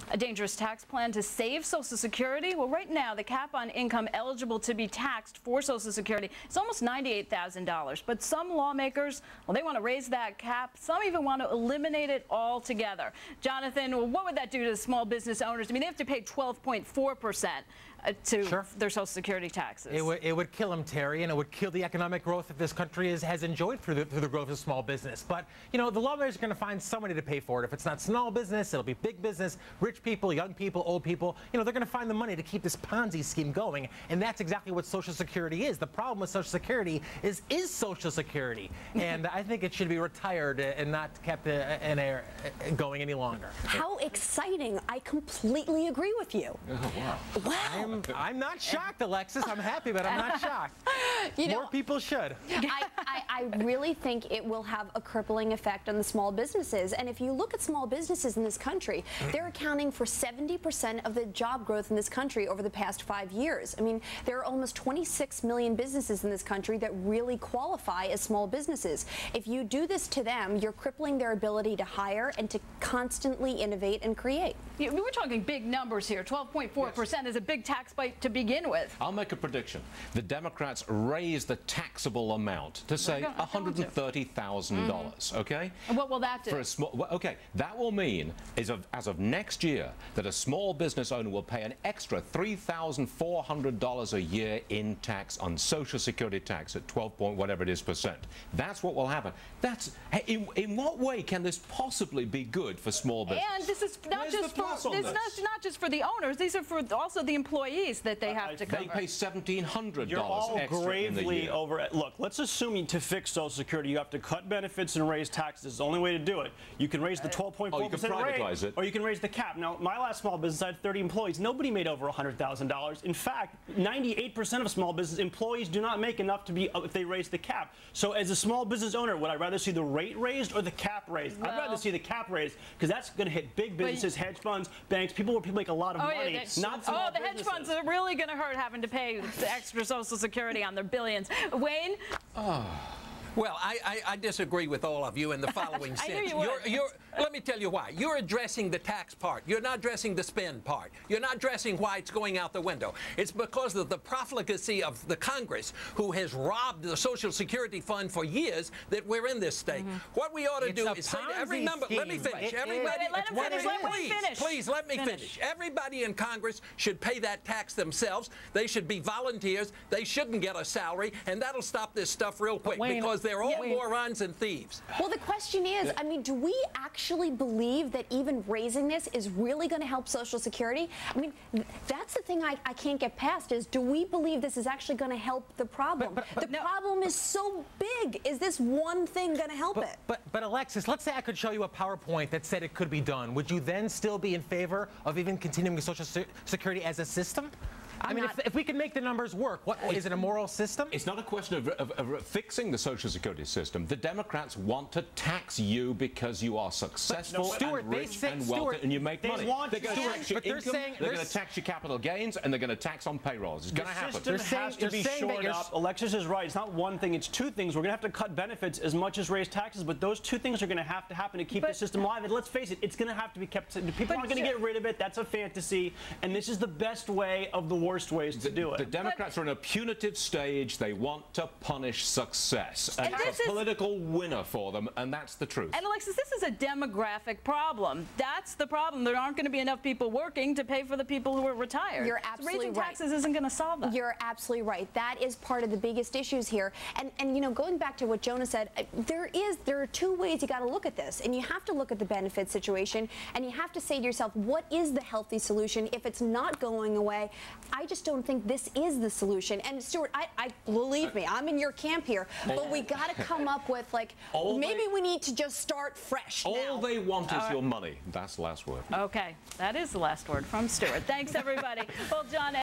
A dangerous tax plan to save Social Security? Well, right now, the cap on income eligible to be taxed for Social Security is almost $98,000. But some lawmakers, well, they want to raise that cap. Some even want to eliminate it altogether. Jonathan, what would that do to small business owners? I mean, they have to pay 12.4% to their Social Security taxes. It would kill them, Terry, and it would kill the economic growth that this country has enjoyed through the growth of small business. But, you know, the lawmakers are going to find somebody to pay for it. If it's not small business, it'll be big business, rich people, young people, old people. You know, they're going to find the money to keep this Ponzi scheme going, and that's exactly what Social Security is. The problem with Social Security is Social Security, and I think it should be retired and not kept in air going any longer. How exciting. I completely agree with you. Oh, wow. Wow. I'm not shocked, Alexis. I'm happy, but I'm not shocked. You know, more people should. I really think it will have a crippling effect on the small businesses. And if you look at small businesses in this country, they're accounting for 70% of the job growth in this country over the past 5 years. I mean, there are almost 26 million businesses in this country that really qualify as small businesses. If you do this to them, you're crippling their ability to hire and to constantly innovate and create. Yeah, we're talking big numbers here. 12.4% is a big tax bite to begin with. I'll make a prediction. The Democrats raise the taxable amount to say $130,000. Okay? And what will that do? For a small, okay, that will mean as of next year that a small business owner will pay an extra $3,400 a year in tax on Social Security tax at 12 point whatever it is percent. That's what will happen. That's in what way can this possibly be good for small business? And this is not just for not just for the owners. These are for also the employees that they have to cover. They pay $1,700 You're all extra gravely in the over it. Look, let's assume to fix Social Security, you have to cut benefits and raise taxes. It's the only way to do it. You can raise the 12.4% rate, or you can raise the cap. Now, my last small business, I had 30 employees. Nobody made over $100,000. In fact, 98% of small business employees do not make enough to be if they raise the cap. So, as a small business owner, would I rather see the rate raised or the cap raised? I'd rather see the cap raised because that's going to hit big businesses, hedge funds, banks, people where people make a lot of money. Yeah, not small the hedge funds are really going to hurt having to pay the extra Social Security on their billions. Wayne? Well, I disagree with all of you in the following sense. Let me tell you why. You're addressing the tax part. You're not addressing the spend part. You're not addressing why it's going out the window. It's because of the profligacy of the Congress, who has robbed the Social Security fund for years, that we're in this state. What we ought to do is say to every member, let me finish. Please let me finish. Everybody in Congress should pay that tax themselves. They should be volunteers. They shouldn't get a salary, and that'll stop this stuff real quick, because they're all morons and thieves. Well, the question is, I mean, do we actually believe that even raising this is really going to help Social Security? I mean, that's the thing I can't get past is, do we believe this is actually going to help the problem? The problem is so big. Is this one thing going to help it? But Alexis, let's say I could show you a PowerPoint that said it could be done. Would you then still be in favor of even continuing Social Security as a system? I mean, if we can make the numbers work, is it a moral system? It's not a question of fixing the Social Security system. The Democrats want to tax you because you are successful and rich and wealthy and you make money. They're going to tax your income, they're going to tax your capital gains, and they're going to tax on payrolls. It's going to happen. The system has to be shored up. Alexis is right. It's not one thing. It's two things. We're going to have to cut benefits as much as raise taxes, but those two things are going to have to happen to keep the system alive. And let's face it, it's going to have to be kept. People aren't going to get rid of it. That's a fantasy. And this is the best way of the worst ways to do it. The Democrats are in a punitive stage. They want to punish success. And it's a political winner for them, and that's the truth. And Alexis, this is a demographic problem. That's the problem. There aren't going to be enough people working to pay for the people who are retired. You're absolutely raising taxes isn't going to solve that. You're absolutely right. That is part of the biggest issues here. And you know, going back to what Jonah said, there are two ways you got to look at this, and you have to look at the benefit situation, and you have to say to yourself, what is the healthy solution? If it's not going away, I just don't think this is the solution. And Stuart, I believe me, I'm in your camp here, but we got to come up with, like, maybe we need to just start fresh now. All they want is your money. That's the last word. Okay, that is the last word from Stuart. Thanks, everybody. Well, John.